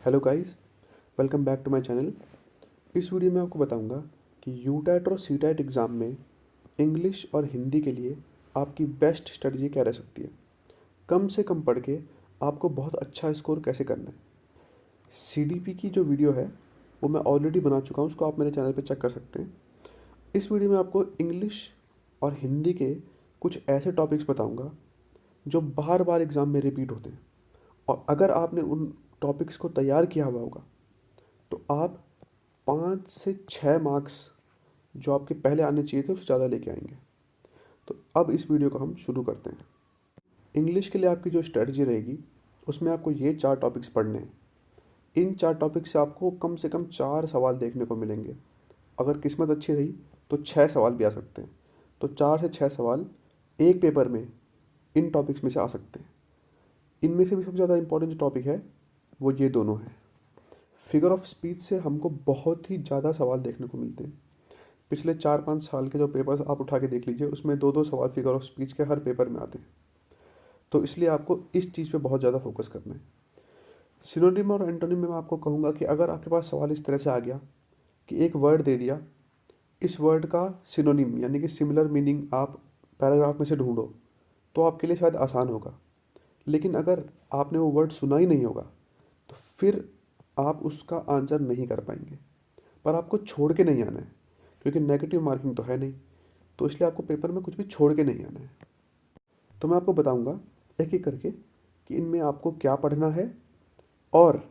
Hello guys, welcome back to my channel. इस video में आपको बताऊंगा कि यूटेट और सीटेट एग्ज़ाम में इंग्लिश और हिंदी के लिए आपकी बेस्ट स्ट्रेटजी क्या रह सकती है। कम से कम पढ़ के आपको बहुत अच्छा स्कोर कैसे करना है। सीडीपी की जो वीडियो है वो मैं ऑलरेडी बना चुका हूँ, उसको आप मेरे चैनल पे चेक कर सकते हैं। इस वीडियो में आपको इंग्लिश और हिंदी के कुछ ऐसे टॉपिक्स बताऊँगा जो बार बार एग्ज़ाम में रिपीट होते हैं, और अगर आपने उन टॉपिक्स को तैयार किया हुआ होगा तो आप 5 से 6 मार्क्स जो आपके पहले आने चाहिए थे उससे ज़्यादा लेके आएंगे। तो अब इस वीडियो को हम शुरू करते हैं। इंग्लिश के लिए आपकी जो स्ट्रेटजी रहेगी उसमें आपको ये 4 टॉपिक्स पढ़ने हैं। इन 4 टॉपिक से आपको कम से कम 4 सवाल देखने को मिलेंगे। अगर किस्मत अच्छी रही तो 6 सवाल भी आ सकते हैं। तो 4 से 6 सवाल एक पेपर में इन टॉपिक्स में से आ सकते हैं। इनमें से भी सबसे ज़्यादा इंपॉर्टेंट जो टॉपिक है वो ये दोनों हैं। फिगर ऑफ स्पीच से हमको बहुत ही ज़्यादा सवाल देखने को मिलते हैं। पिछले 4-5 साल के जो पेपर्स आप उठा के देख लीजिए, उसमें 2-2 सवाल फिगर ऑफ स्पीच के हर पेपर में आते हैं। तो इसलिए आपको इस चीज़ पे बहुत ज़्यादा फोकस करना है। सिनोनिम और एंटोनिम में मैं आपको कहूँगा कि अगर आपके पास सवाल इस तरह से आ गया कि एक वर्ड दे दिया, इस वर्ड का सिनोनिम यानी कि सिमिलर मीनिंग आप पैराग्राफ में से ढूंढो, तो आपके लिए शायद आसान होगा। लेकिन अगर आपने वो वर्ड सुना ही नहीं होगा तो फिर आप उसका आंसर नहीं कर पाएंगे। पर आपको छोड़ के नहीं आना है, क्योंकि नेगेटिव मार्किंग तो है नहीं। तो इसलिए आपको पेपर में कुछ भी छोड़ के नहीं आना है। तो मैं आपको बताऊंगा एक एक करके कि इनमें आपको क्या पढ़ना है, और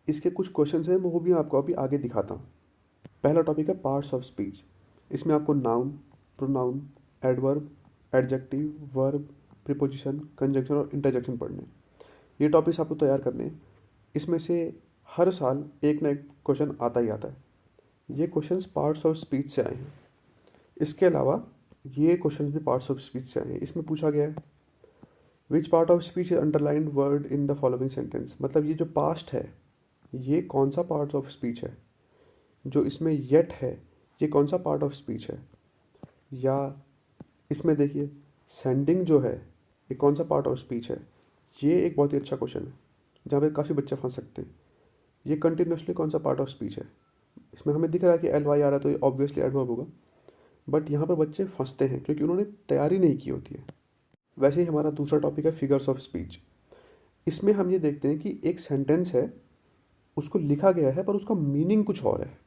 इसके कुछ क्वेश्चन हैं वो भी मैं आपको अभी आगे दिखाता हूँ। पहला टॉपिक है पार्ट्स ऑफ स्पीच। इसमें आपको noun, pronoun, adverb, adjective, verb, preposition, conjunction और इंटरजेक्शन पढ़ने हैं। ये टॉपिक्स आपको तैयार करने हैं। इसमें से हर साल एक ना एक क्वेश्चन आता ही आता है। ये क्वेश्चंस पार्ट्स ऑफ स्पीच से आए हैं। इसके अलावा ये क्वेश्चंस भी पार्ट्स ऑफ स्पीच से आए हैं। इसमें पूछा गया है which part of speech is underlined word in the following sentence. मतलब ये जो पास्ट है ये कौन सा पार्ट ऑफ स्पीच है। जो इसमें येट है ये कौन सा पार्ट ऑफ स्पीच है। या इसमें देखिए सेंडिंग जो है ये कौन सा पार्ट ऑफ स्पीच है। ये एक बहुत ही अच्छा क्वेश्चन है जहाँ पे काफ़ी बच्चे फंस सकते हैं। ये कंटिन्यूसली कौन सा पार्ट ऑफ स्पीच है। इसमें हमें दिख रहा है कि एल वाई आ रहा है तो ये ऑब्वियसली एडवर्ब होगा। बट यहाँ पर बच्चे फंसते हैं क्योंकि उन्होंने तैयारी नहीं की होती है। वैसे ही हमारा दूसरा टॉपिक है फिगर्स ऑफ स्पीच। इसमें हम ये देखते हैं कि एक सेंटेंस है, उसको लिखा गया है पर उसका मीनिंग कुछ और है।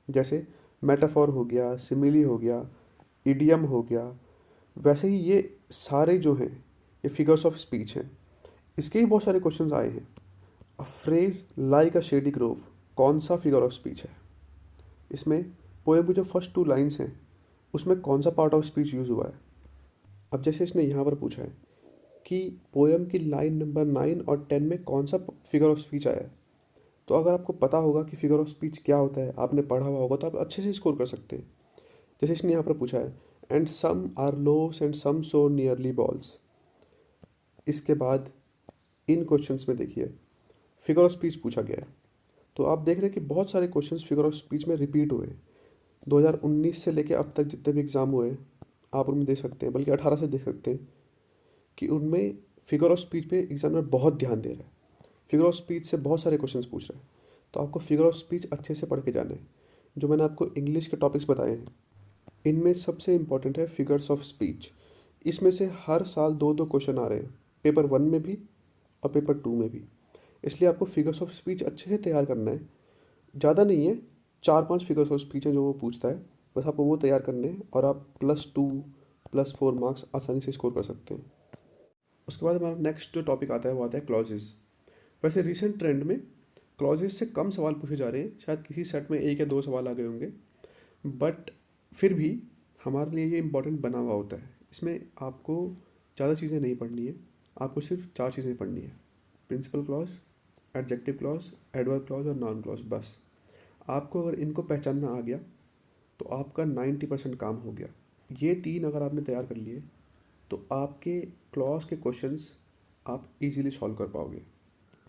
जैसे मेटाफॉर हो गया, सिमिली हो गया, इडियम हो गया। वैसे ही ये सारे जो हैं ये फिगर्स ऑफ स्पीच हैं। इसके ही बहुत सारे क्वेश्चंस आए हैं। A phrase like a shady Grove कौन सा फिगर ऑफ स्पीच है। इसमें पोएम की जो फर्स्ट 2 लाइन्स हैं उसमें कौन सा पार्ट ऑफ स्पीच यूज़ हुआ है। अब जैसे इसने यहाँ पर पूछा है कि पोएम की लाइन नंबर 9 और 10 में कौन सा फिगर ऑफ स्पीच आया है, तो अगर आपको पता होगा कि फिगर ऑफ स्पीच क्या होता है, आपने पढ़ा हुआ होगा, तो आप अच्छे से स्कोर कर सकते हैं। जैसे इसने यहाँ पर पूछा है and some are loves and some so nearly balls. इसके बाद इन क्वेश्चंस में देखिए फिगर ऑफ स्पीच पूछा गया है। तो आप देख रहे हैं कि बहुत सारे क्वेश्चंस फिगर ऑफ स्पीच में रिपीट हुए हैं। 2019 से लेके अब तक जितने भी एग्ज़ाम हुए आप उनमें देख सकते हैं, बल्कि 18 से देख सकते हैं कि उनमें फिगर ऑफ स्पीच पे एग्जामिनर बहुत ध्यान दे रहा है। फिगर ऑफ स्पीच से बहुत सारे क्वेश्चंस पूछ रहे हैं। तो आपको फिगर ऑफ स्पीच अच्छे से पढ़ के जाना है। जो मैंने आपको इंग्लिश के टॉपिक्स बताए हैं इनमें सबसे इंपॉर्टेंट है फिगर्स ऑफ स्पीच। इसमें से हर साल 2-2 क्वेश्चन आ रहे हैं, पेपर 1 में भी और पेपर 2 में भी। इसलिए आपको फिगर्स ऑफ स्पीच अच्छे से तैयार करना है। ज़्यादा नहीं है, 4-5 फिगर्स ऑफ स्पीच हैं जो वो पूछता है, बस आपको वो तैयार करने हैं और आप +2 +4 मार्क्स आसानी से स्कोर कर सकते हैं। उसके बाद हमारा नेक्स्ट जो टॉपिक आता है वो आता है क्लॉजेज। वैसे रिसेंट ट्रेंड में क्लॉजेज से कम सवाल पूछे जा रहे हैं, शायद किसी सेट में 1 या 2 सवाल आ गए होंगे, बट फिर भी हमारे लिए ये इंपॉर्टेंट बना हुआ होता है। इसमें आपको ज़्यादा चीज़ें नहीं पढ़नी है, आपको सिर्फ 4 चीज़ें पढ़नी है। Principal clause, adjective clause, adverb clause और नॉन क्लॉज। बस आपको अगर इनको पहचानना आ गया तो आपका 90% काम हो गया। ये 3 अगर आपने तैयार कर लिए तो आपके क्लॉज के क्वेश्चंस आप इजीली सॉल्व कर पाओगे।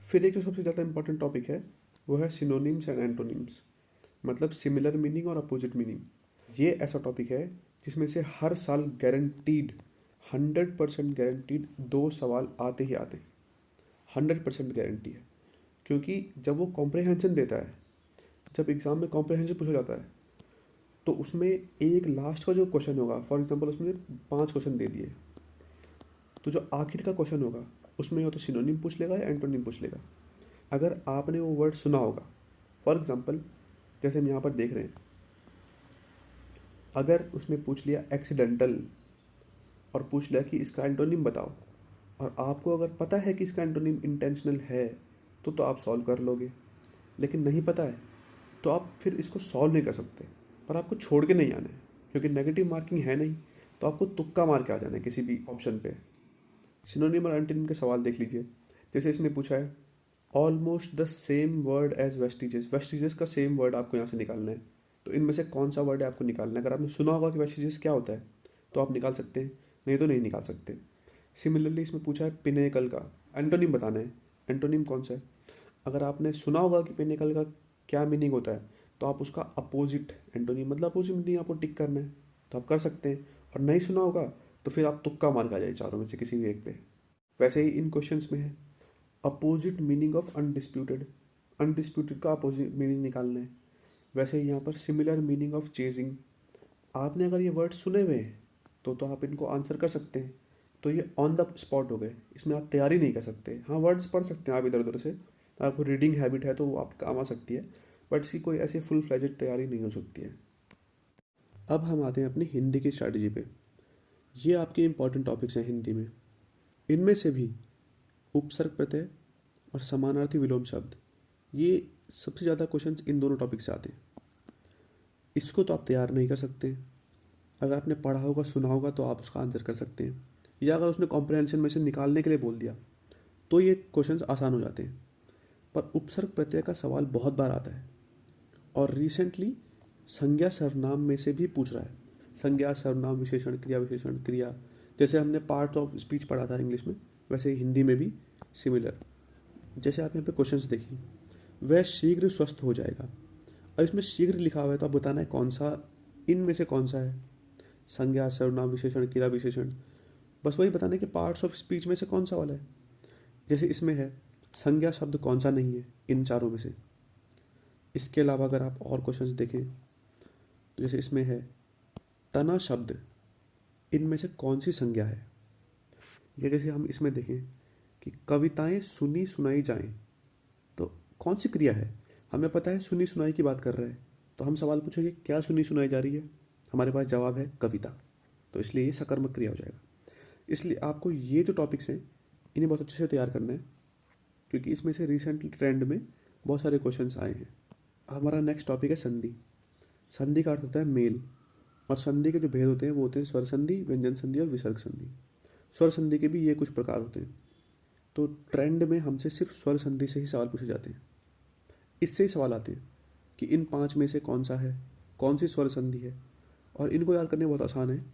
फिर एक जो सबसे ज़्यादा इंपॉर्टेंट टॉपिक है वो है सिनोनिम्स एंड एंटोनिम्स, मतलब सिमिलर मीनिंग और अपोजिट मीनिंग। ये ऐसा टॉपिक है जिसमें से हर साल गारंटीड 100% गारंटीड 2 सवाल आते ही आते हैं। 100% गारंटी है। क्योंकि जब वो कॉम्प्रहेंशन देता है, जब एग्ज़ाम में कॉम्प्रहेंशन पूछा जाता है, तो उसमें एक लास्ट का जो क्वेश्चन होगा, फॉर एग्जांपल उसने 5 क्वेश्चन दे दिए, तो जो आखिर का क्वेश्चन होगा उसमें या तो सिनोनिम पूछ लेगा या एंटोनिम पूछ लेगा। अगर आपने वो वर्ड सुना होगा, फॉर एग्जांपल जैसे हम यहाँ पर देख रहे हैं, अगर उसने पूछ लिया एक्सीडेंटल और पूछ लिया कि इसका एंटोनिम बताओ, और आपको अगर पता है कि इसका एंटोनिम इंटेंशनल है, तो आप सॉल्व कर लोगे। लेकिन नहीं पता है तो आप फिर इसको सॉल्व नहीं कर सकते, पर आपको छोड़ के नहीं आना है, क्योंकि नेगेटिव मार्किंग है नहीं, तो आपको तुक्का मार के आ जाना है किसी भी ऑप्शन पे। सिनोनिम और एंटोनिम के सवाल देख लीजिए। जैसे इसने पूछा है almost the same word as vestiges, vestiges का सेम वर्ड आपको यहाँ से निकालना है, तो इनमें से कौन सा वर्ड है आपको निकालना है। अगर आपने सुना होगा कि वेस्टिजेस क्या होता है तो आप निकाल सकते हैं, नहीं तो नहीं निकाल सकते। सिमिलरली इसमें पूछा है पिनेकल का एंटोनिम बताना है, एंटोनिम कौन सा है। अगर आपने सुना होगा कि पिनेकल का क्या मीनिंग होता है, तो आप उसका अपोजिट एंटोनिम मतलब अपोजिट मीनिंग आपको टिक करना है, तो आप कर सकते हैं। और नहीं सुना होगा तो फिर आप तुक्का मार के आ जाए चारों में से किसी भी एक पे। वैसे ही इन क्वेश्चंस में है opposite meaning of undisputed, undisputed का अपोजिट मीनिंग निकालना है। वैसे ही यहाँ पर सिमिलर मीनिंग ऑफ चेजिंग, आपने अगर ये वर्ड सुने हुए हैं तो आप इनको आंसर कर सकते हैं। तो ये ऑन द स्पॉट हो गए, इसमें आप तैयारी नहीं कर सकते। हाँ, वर्ड्स पढ़ सकते हैं आप इधर उधर से, आपको रीडिंग हैबिट है तो वो आप काम आ सकती है, बट इसकी कोई ऐसी फुल फ्लेजेड तैयारी नहीं हो सकती है। अब हम आते हैं अपनी हिंदी की स्ट्रैटेजी पे। ये आपके इंपॉर्टेंट टॉपिक्स हैं हिंदी में। इनमें से भी उपसर्ग प्रत्यय और समानार्थी विलोम शब्द, ये सबसे ज़्यादा क्वेश्चंस इन दोनों टॉपिक से आते हैं। इसको तो आप तैयार नहीं कर सकते। अगर आपने पढ़ा होगा सुना होगा तो आप उसका आंसर कर सकते हैं, या अगर उसने कॉम्प्रहेंशन में से निकालने के लिए बोल दिया तो ये क्वेश्चंस आसान हो जाते हैं। पर उपसर्ग प्रत्यय का सवाल बहुत बार आता है, और रिसेंटली संज्ञा सर्वनाम में से भी पूछ रहा है। संज्ञा सर्वनाम विशेषण क्रिया, जैसे हमने पार्ट ऑफ स्पीच पढ़ा था इंग्लिश में, वैसे ही हिंदी में भी सिमिलर। जैसे आप यहाँ पे क्वेश्चंस देखिए, वह शीघ्र स्वस्थ हो जाएगा। अब इसमें शीघ्र लिखा हुआ है तो आप बताना है कौन सा, इनमें से कौन सा है, संज्ञा सर्वनाम विशेषण क्रिया विशेषण, बस वही बताना है कि पार्ट्स ऑफ स्पीच में से कौन सा वाला है। जैसे इसमें है संज्ञा शब्द कौन सा नहीं है इन चारों में से। इसके अलावा अगर आप और क्वेश्चंस देखें तो जैसे इसमें है तना शब्द, इनमें से कौन सी संज्ञा है। या जैसे हम इसमें देखें कि कविताएं सुनी सुनाई जाएं, तो कौन सी क्रिया है। हमें पता है सुनी सुनाई की बात कर रहे हैं, तो हम सवाल पूछेंगे क्या सुनी सुनाई जा रही है, हमारे पास जवाब है कविता, तो इसलिए ये सकर्मक क्रिया हो जाएगा। इसलिए आपको ये जो टॉपिक्स हैं इन्हें बहुत अच्छे से तैयार करना है, क्योंकि इसमें से रिसेंटली ट्रेंड में बहुत सारे क्वेश्चंस आए हैं। हमारा नेक्स्ट टॉपिक है संधि। संधि का अर्थ होता है मेल, और संधि के जो भेद होते हैं वो होते हैं स्वर संधि, व्यंजन संधि और विसर्ग संधि। स्वर संधि के भी ये कुछ प्रकार होते हैं। तो ट्रेंड में हमसे सिर्फ स्वर संधि से ही सवाल पूछे जाते हैं। इससे ही सवाल आते हैं कि इन 5 में से कौन सा है, कौन सी स्वर संधि है, और इनको याद करने बहुत आसान है।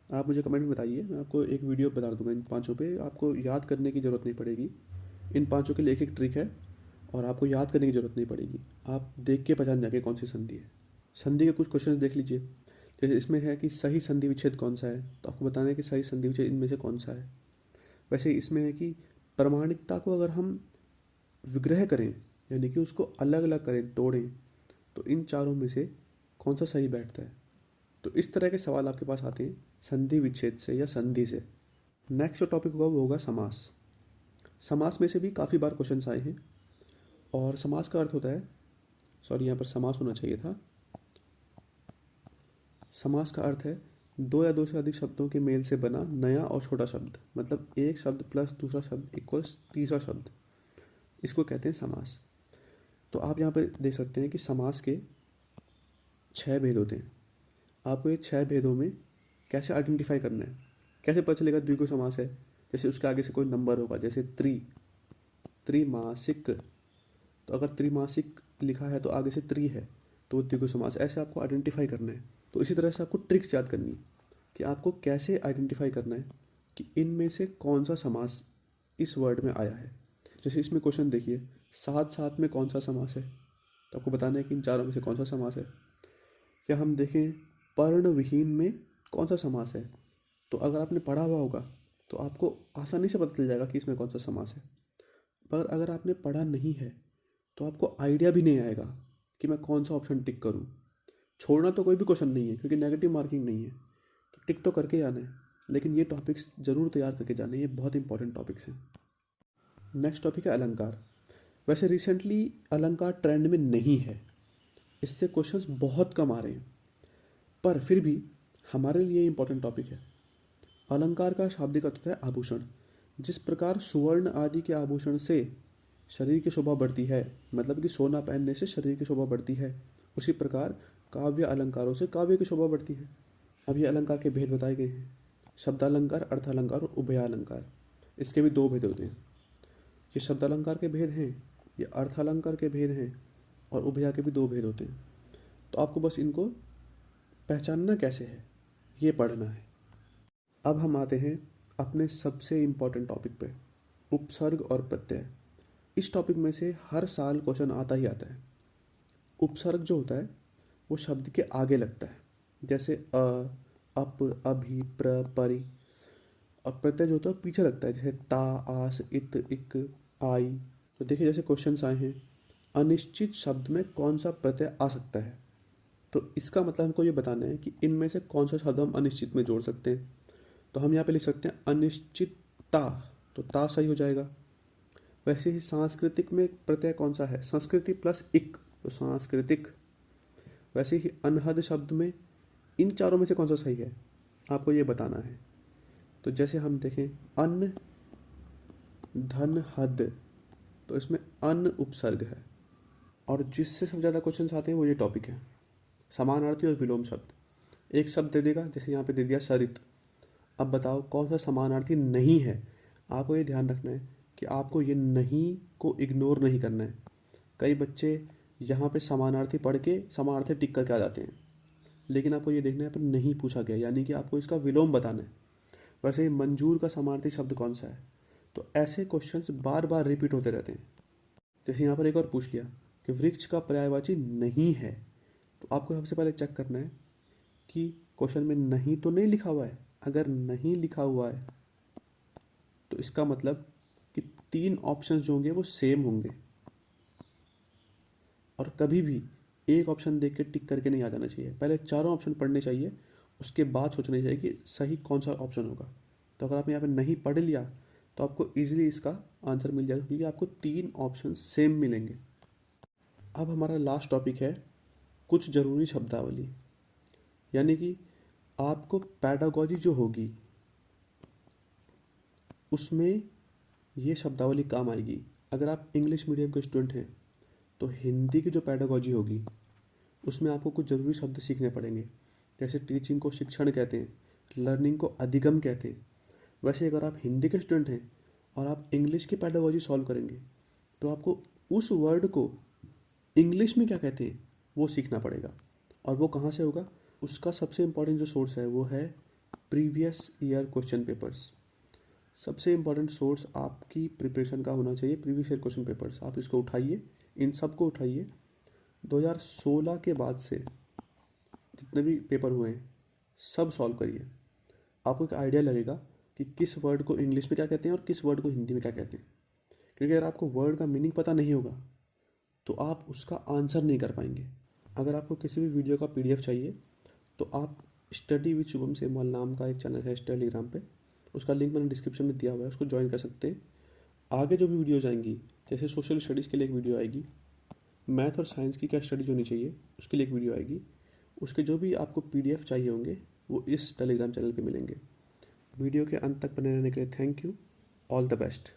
आप मुझे कमेंट में बताइए, मैं आपको एक वीडियो बता दूंगा इन 5 पे, आपको याद करने की ज़रूरत नहीं पड़ेगी। इन 5 के लिए एक एक ट्रिक है और आपको याद करने की ज़रूरत नहीं पड़ेगी, आप देख के पहचान जाएंगे कौन सी संधि है। संधि के कुछ क्वेश्चन देख लीजिए। जैसे इसमें है कि सही संधि विच्छेद कौन सा है, तो आपको बताना है कि सही संधि विच्छेद इनमें से कौन सा है। वैसे इसमें है कि प्रमाणिकता को अगर हम विग्रह करें, यानी कि उसको अलग अलग करें, तोड़ें, तो इन चारों में से कौन सा सही बैठता है। तो इस तरह के सवाल आपके पास आते हैं संधि विच्छेद से या संधि से। नेक्स्ट जो टॉपिक होगा वो होगा समास। समास में से भी काफ़ी बार क्वेश्चन आए हैं, और समास का अर्थ होता है, सॉरी यहाँ पर समास होना चाहिए था। समास का अर्थ है दो या दो से अधिक शब्दों के मेल से बना नया और छोटा शब्द, मतलब एक शब्द प्लस दूसरा शब्द इक्वल्स तीसरा शब्द, इसको कहते हैं समास। तो आप यहाँ पे देख सकते हैं कि समास के 6 भेद होते हैं। आपको ये 6 भेदों में कैसे आइडेंटिफाई करना है, कैसे पता चलेगा द्विगु समास है। जैसे उसके आगे से कोई नंबर होगा, जैसे त्रिमासिक, तो अगर त्रिमासिक लिखा है तो आगे से त्रि है तो द्विगु समास, ऐसे आपको आइडेंटिफाई करना है। तो इसी तरह से आपको ट्रिक्स याद करनी है कि आपको कैसे आइडेंटिफाई करना है कि इनमें से कौन सा समास इस वर्ड में आया है। जैसे इसमें क्वेश्चन देखिए, साथ साथ में कौन सा समास है, तो आपको बताना है कि इन चारों में से कौन सा समास है। या हम देखें पर्ण विहीन में कौन सा समास है, तो अगर आपने पढ़ा हुआ होगा तो आपको आसानी से पता चल जाएगा कि इसमें कौन सा समास है। पर अगर आपने पढ़ा नहीं है तो आपको आइडिया भी नहीं आएगा कि मैं कौन सा ऑप्शन टिक करूँ। छोड़ना तो कोई भी क्वेश्चन नहीं है क्योंकि नेगेटिव मार्किंग नहीं है, तो टिक तो करके ही आना है, लेकिन ये टॉपिक्स ज़रूर तैयार करके जाने, ये बहुत इंपॉर्टेंट टॉपिक्स हैं। नेक्स्ट टॉपिक है अलंकार। वैसे रिसेंटली अलंकार ट्रेंड में नहीं है, इससे क्वेश्चंस बहुत कम आ रहे हैं, पर फिर भी हमारे लिए इंपॉर्टेंट टॉपिक है। अलंकार का शाब्दिक अर्थ होता है आभूषण। जिस प्रकार सुवर्ण आदि के आभूषण से शरीर की शोभा बढ़ती है, मतलब कि सोना पहनने से शरीर की शोभा बढ़ती है, उसी प्रकार काव्य अलंकारों से काव्य की शोभा बढ़ती है। अब ये अलंकार के भेद बताए गए हैं, शब्दालंकार, अर्थालंकार और उभयालंकार। इसके भी दो भेद होते हैं। ये शब्दालंकार के भेद हैं, ये अर्थालंकार के भेद हैं, और उभया के भी दो भेद होते हैं। तो आपको बस इनको पहचानना कैसे है ये पढ़ना है। अब हम आते हैं अपने सबसे इम्पॉर्टेंट टॉपिक पे, उपसर्ग और प्रत्यय। इस टॉपिक में से हर साल क्वेश्चन आता ही आता है। उपसर्ग जो होता है वो शब्द के आगे लगता है, जैसे अप, अभि, प्र, परि। और प्रत्यय जो होता है पीछे लगता है, जैसे ता, आस, इत, इक, आई। तो देखिए जैसे क्वेश्चंस आए हैं, अनिश्चित शब्द में कौन सा प्रत्यय आ सकता है, तो इसका मतलब हमको ये बताना है कि इनमें से कौन सा शब्द हम अनिश्चित में जोड़ सकते हैं। तो हम यहाँ पे लिख सकते हैं अनिश्चितता, तो ता सही हो जाएगा। वैसे ही सांस्कृतिक में प्रत्यय कौन सा है, संस्कृति प्लस इक, तो सांस्कृतिक। वैसे ही अनहद शब्द में इन चारों में से कौन सा सही है आपको ये बताना है। तो जैसे हम देखें अन्न, धन, हद, तो इसमें अन्न उपसर्ग है। और जिससे सबसे ज़्यादा क्वेश्चंस आते हैं वो ये टॉपिक है, समानार्थी और विलोम शब्द। एक शब्द दे देगा, जैसे यहाँ पे दे दिया सरित। अब बताओ कौन सा समानार्थी नहीं है। आपको ये ध्यान रखना है कि आपको ये नहीं को इग्नोर नहीं करना है। कई बच्चे यहाँ पे समानार्थी पढ़ के समानार्थी टिक करके आ जाते हैं, लेकिन आपको ये देखना है पर नहीं पूछा गया, यानी कि आपको इसका विलोम बताना है। वैसे ही मंजूर का समानार्थी शब्द कौन सा है। तो ऐसे क्वेश्चंस बार बार रिपीट होते रहते हैं। जैसे यहाँ पर एक और पूछ लिया कि वृक्ष का पर्यायवाची नहीं है, तो आपको सबसे पहले चेक करना है कि क्वेश्चन में नहीं तो नहीं लिखा हुआ है। अगर नहीं लिखा हुआ है तो इसका मतलब कि तीन ऑप्शंस जो होंगे वो सेम होंगे, और कभी भी एक ऑप्शन देख के टिक करके नहीं आ जाना चाहिए। पहले चारों ऑप्शन पढ़ने चाहिए, उसके बाद सोचना चाहिए कि सही कौन सा ऑप्शन होगा। तो अगर आपने यहाँ पे नहीं पढ़ लिया तो आपको ईजिली इसका आंसर मिल जाएगा, क्योंकि आपको तीन ऑप्शन सेम मिलेंगे। अब हमारा लास्ट टॉपिक है कुछ ज़रूरी शब्दावली, यानी कि आपको पैडागॉजी जो होगी उसमें ये शब्दावली काम आएगी। अगर आप इंग्लिश मीडियम के स्टूडेंट हैं तो हिंदी की जो पैडागॉजी होगी उसमें आपको कुछ ज़रूरी शब्द सीखने पड़ेंगे। जैसे टीचिंग को शिक्षण कहते हैं, लर्निंग को अधिगम कहते हैं। वैसे अगर आप हिंदी के स्टूडेंट हैं और आप इंग्लिश की पैडागॉजी सॉल्व करेंगे तो आपको उस वर्ड को इंग्लिश में क्या कहते हैं वो सीखना पड़ेगा। और वो कहाँ से होगा, उसका सबसे इम्पॉर्टेंट जो सोर्स है वो है प्रीवियस ईयर क्वेश्चन पेपर्स। सबसे इम्पॉर्टेंट सोर्स आपकी प्रिपरेशन का होना चाहिए प्रीवियस ईयर क्वेश्चन पेपर्स। आप इसको उठाइए, इन सब को उठाइए, 2016 के बाद से जितने भी पेपर हुए हैं सब सॉल्व करिए। आपको एक आइडिया लगेगा कि किस वर्ड को इंग्लिश में क्या कहते हैं और किस वर्ड को हिंदी में क्या कहते हैं। क्योंकि अगर आपको वर्ड का मीनिंग पता नहीं होगा तो आप उसका आंसर नहीं कर पाएंगे। अगर आपको किसी भी वीडियो का PDF चाहिए तो आप स्टडी विद शुभम सेमवाल नाम का एक चैनल है टेलीग्राम पे, उसका लिंक मैंने डिस्क्रिप्शन में दिया हुआ है, उसको ज्वाइन कर सकते हैं। आगे जो भी वीडियोज़ आएंगी, जैसे सोशल स्टडीज़ के लिए एक वीडियो आएगी, मैथ और साइंस की क्या स्टडीज होनी चाहिए उसके लिए एक वीडियो आएगी, उसके जो भी आपको PDF चाहिए होंगे वो इस टेलीग्राम चैनल पे मिलेंगे। वीडियो के अंत तक बने रहने के लिए thank you. All the best.